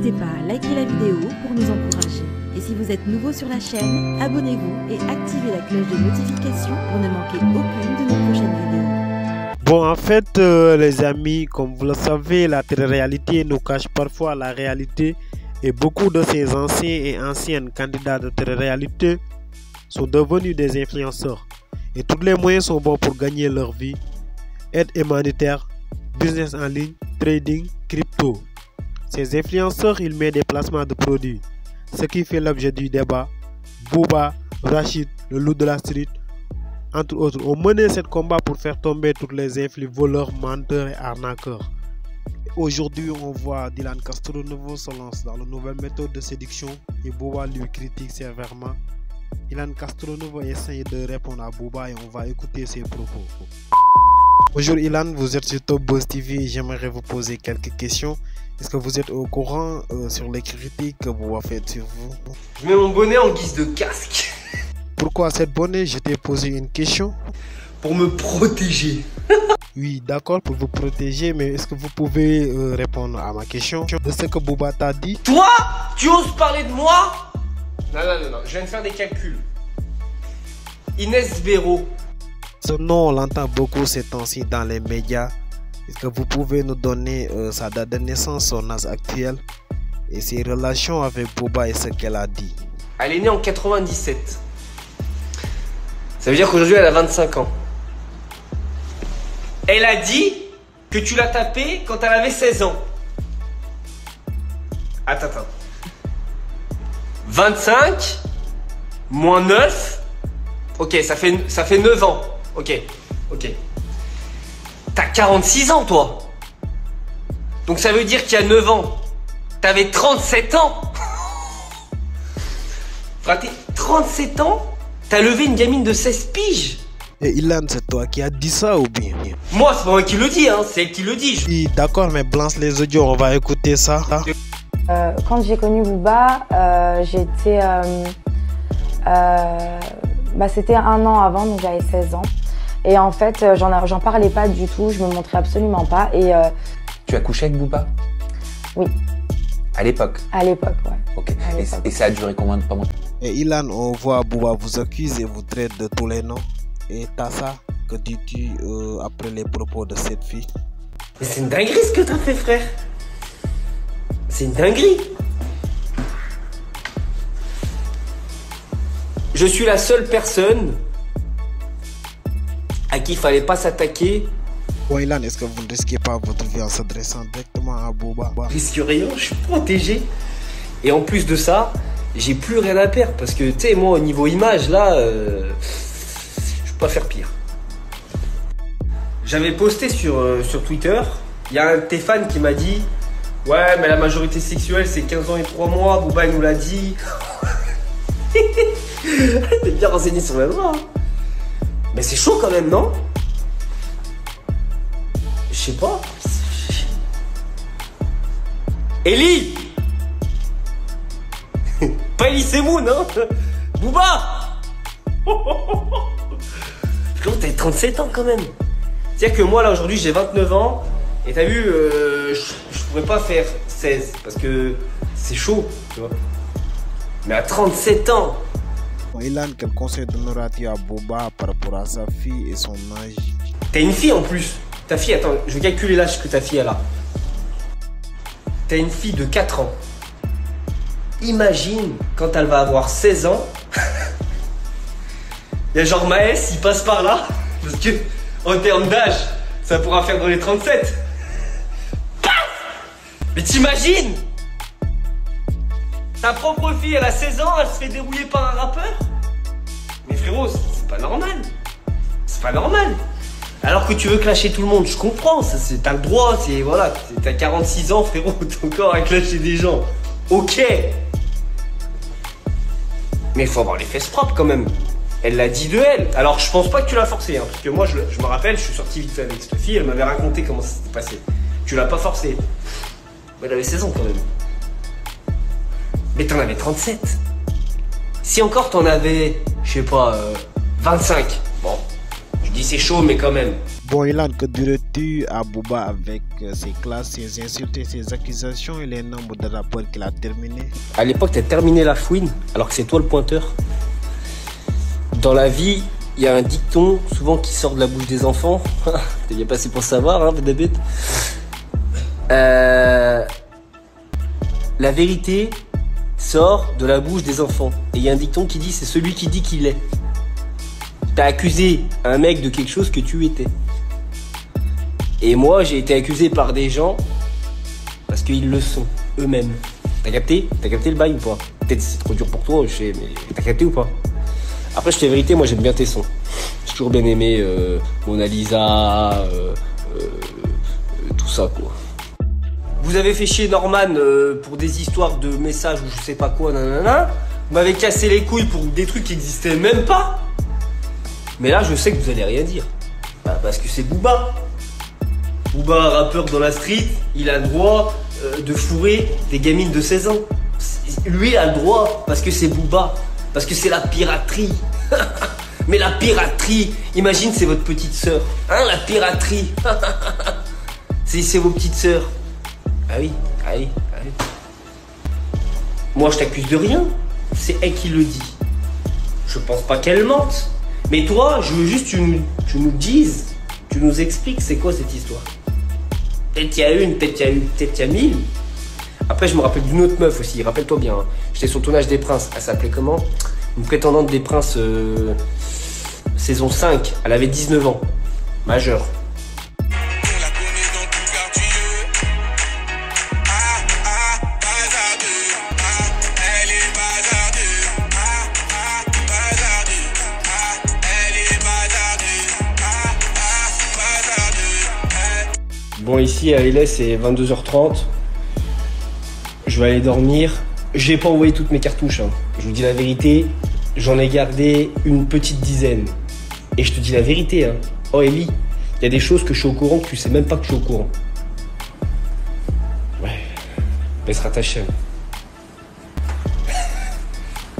N'hésitez pas à liker la vidéo pour nous encourager. Et si vous êtes nouveau sur la chaîne, abonnez-vous et activez la cloche de notification pour ne manquer aucune de nos prochaines vidéos. Bon, en fait, les amis, comme vous le savez, la télé-réalité nous cache parfois la réalité et beaucoup de ces anciens et anciennes candidats de télé-réalité sont devenus des influenceurs. Et tous les moyens sont bons pour gagner leur vie. Aide humanitaire, business en ligne, trading, crypto. Ces influenceurs, ils mettent des placements de produits. Ce qui fait l'objet du débat. Booba, Rachid, le loup de la street, entre autres, ont mené ce combat pour faire tomber tous les influx voleurs, menteurs et arnaqueurs. Aujourd'hui, on voit Dylan Castronovo se lance dans la nouvelle méthode de séduction et Booba lui critique sévèrement. Dylan Castronovo essaye de répondre à Booba et on va écouter ses propos. Bonjour Ilan, vous êtes sur Top Buzz TV et j'aimerais vous poser quelques questions. Est-ce que vous êtes au courant sur les critiques que Booba fait sur vous? Je mets mon bonnet en guise de casque. Pourquoi cette bonnet? Je t'ai posé une question. Pour me protéger. Oui, d'accord, pour vous protéger, mais est-ce que vous pouvez répondre à ma question de ce que Booba t'a dit? Toi, tu oses parler de moi? Non, je viens de faire des calculs. Inès Béraud. Ce nom, on l'entend beaucoup ces temps-ci dans les médias. Est-ce que vous pouvez nous donner sa date de naissance, son âge actuel et ses relations avec Booba et ce qu'elle a dit? Elle est née en 97. Ça veut dire qu'aujourd'hui elle a 25 ans. Elle a dit que tu l'as tapée quand elle avait 16 ans. Attends. 25 moins 9. Ok, ça fait 9 ans. Ok. T'as 46 ans, toi. Donc ça veut dire qu'il y a 9 ans, t'avais 37 ans. Fraté, 37 ans, t'as levé une gamine de 16 piges. Et Ilan, c'est toi qui as dit ça ou bien? Moi, c'est pas moi qui le dis, hein, c'est elle qui le dit. Oui, d'accord, mais balance les audios, on va écouter ça. Quand j'ai connu Booba, j'étais... c'était un an avant, donc j'avais 16 ans. Et en fait, j'en parlais pas du tout, je me montrais absolument pas. Et, Tu as couché avec Booba? Oui. À l'époque? À l'époque, ouais. Ok. Et ça a duré combien de temps? Et Ilan, on voit Booba vous accuse et vous traite de tous les noms. Et t'as ça, que dis-tu après les propos de cette fille? Mais c'est une dinguerie ce que t'as fait, frère. C'est une dinguerie. Je suis la seule personne à qui il fallait pas s'attaquer. Bon Ilan, est-ce que vous ne risquez pas votre vie en s'adressant directement à Booba? Je risque rien, je suis protégé. Et en plus de ça, j'ai plus rien à perdre. Parce que, tu sais, moi, au niveau image, là, je peux pas faire pire. J'avais posté sur Twitter, il y a un de tes fans qui m'a dit « Ouais, mais la majorité sexuelle, c'est 15 ans et 3 mois, Booba, il nous l'a dit. » T'es bien renseigné sur la loi. Mais c'est chaud quand même, non? Je sais pas. Ellie. Pas Ellie Semoun, hein. Booba. Frérot, t'as 37 ans quand même. C'est-à-dire que moi, là, aujourd'hui, j'ai 29 ans. Et t'as vu, je pourrais pas faire 16. Parce que c'est chaud, tu vois. Mais à 37 ans. Bon, Ilan, quel conseil donneras-tu à Booba par rapport à sa fille et son âge? T'as une fille en plus. Ta fille, attends, je vais calculer l'âge que ta fille elle a. T'as une fille de 4 ans. Imagine quand elle va avoir 16 ans. Il y a genre Maës, il passe par là. Parce que, en termes d'âge, ça pourra faire dans les 37. Mais t'imagines? Ta propre fille, elle a 16 ans, elle se fait dérouiller par un rappeur? Mais frérot, c'est pas normal. C'est pas normal. Alors que tu veux clasher tout le monde, je comprends, t'as le droit, voilà, t'as 46 ans frérot, t'es encore à clasher des gens. Ok. Mais il faut avoir les fesses propres quand même. Elle l'a dit de elle. Alors je pense pas que tu l'as forcé, hein, parce que moi je me rappelle, je suis sorti vite fait avec cette fille, elle m'avait raconté comment ça s'était passé. Tu l'as pas forcé. Mais elle avait 16 ans quand même. Mais t'en avais 37. Si encore t'en avais, je sais pas, 25. Bon. Je dis c'est chaud, mais quand même. Bon, Ilan, que dirais-tu à Booba avec ses classes, ses insultes et ses accusations et les nombres de rapports qu'il a terminés? À l'époque, t'as terminé la fouine, alors que c'est toi le pointeur. Dans la vie, il y a un dicton souvent qui sort de la bouche des enfants. T'es bien passé pour savoir, hein, David. La vérité sort de la bouche des enfants. Et il y a un dicton qui dit, c'est celui qui dit qu'il est. T'as accusé un mec de quelque chose que tu étais. Et moi, j'ai été accusé par des gens parce qu'ils le sont eux-mêmes. T'as capté? T'as capté le bail ou pas? Peut-être c'est trop dur pour toi, je sais, mais t'as capté ou pas? Après, je te dis la vérité, moi j'aime bien tes sons. J'ai toujours bien aimé Mona Lisa, tout ça quoi. Vous avez fait chier Norman pour des histoires de messages ou je sais pas quoi, nanana. Vous m'avez cassé les couilles pour des trucs qui existaient même pas. Mais là, je sais que vous allez rien dire. Bah, parce que c'est Booba. Booba, rappeur dans la street, il a le droit de fourrer des gamines de 16 ans. Lui, il a le droit parce que c'est Booba. Parce que c'est la piraterie. Mais la piraterie, imagine, c'est votre petite sœur. Hein, la piraterie. C'est vos petites sœurs. Ah oui, ah oui, ah oui. Moi, je t'accuse de rien. C'est elle qui le dit. Je pense pas qu'elle mente. Mais toi, je veux juste que tu nous dises, tu nous expliques c'est quoi cette histoire. Peut-être il y a une, peut-être il y a 1000. Après, je me rappelle d'une autre meuf aussi, rappelle-toi bien. Hein. J'étais sur le tournage des Princes. Elle s'appelait comment? Une prétendante des Princes, saison 5. Elle avait 19 ans. Majeure. Bon, ici à LS, c'est 22h30. Je vais aller dormir. J'ai pas envoyé toutes mes cartouches. Hein. Je vous dis la vérité, j'en ai gardé une petite dizaine. Et je te dis la vérité. Hein. Oh Ellie, il y a des choses que je suis au courant que tu sais même pas que je suis au courant. Ouais. Baissera ta chaîne.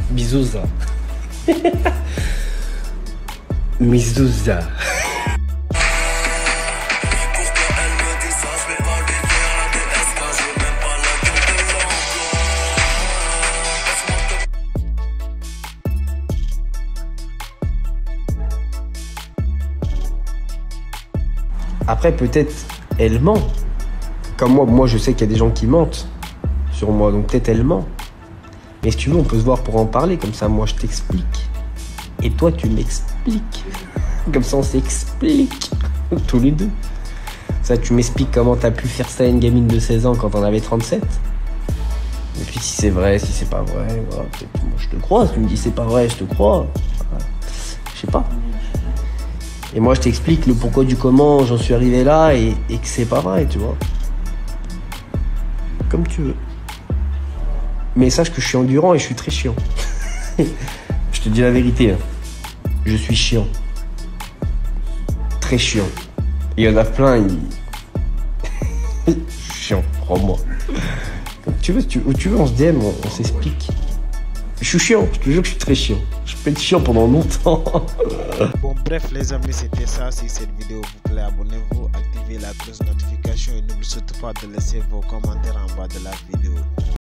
Bisouza. Misouza. Après, peut-être, elle ment. Comme moi, je sais qu'il y a des gens qui mentent sur moi, donc peut-être elle ment. Mais si tu veux, on peut se voir pour en parler, comme ça, moi, je t'explique. Et toi, tu m'expliques. Comme ça, on s'explique, tous les deux. Ça, tu m'expliques comment t'as pu faire ça à une gamine de 16 ans quand t'en avais 37. Et puis, si c'est vrai, si c'est pas vrai, voilà, peut-être moi, je te crois. Si tu me dis c'est pas vrai, je te crois. Je sais pas. Et moi, je t'explique le pourquoi du comment j'en suis arrivé là et que c'est pas vrai, tu vois. Comme tu veux. Mais sache que je suis endurant et je suis très chiant. Je te dis la vérité. Hein. Je suis chiant. Très chiant. Il y en a plein, chiant, crois-moi. Tu veux, on se DM, on s'explique. Je suis chiant, je te jure que je suis très chiant. Je peux être chiant pendant longtemps. Bon, bref, les amis, c'était ça. Si cette vidéo vous plaît, abonnez-vous, activez la cloche de notification et n'oubliez surtout pas de laisser vos commentaires en bas de la vidéo.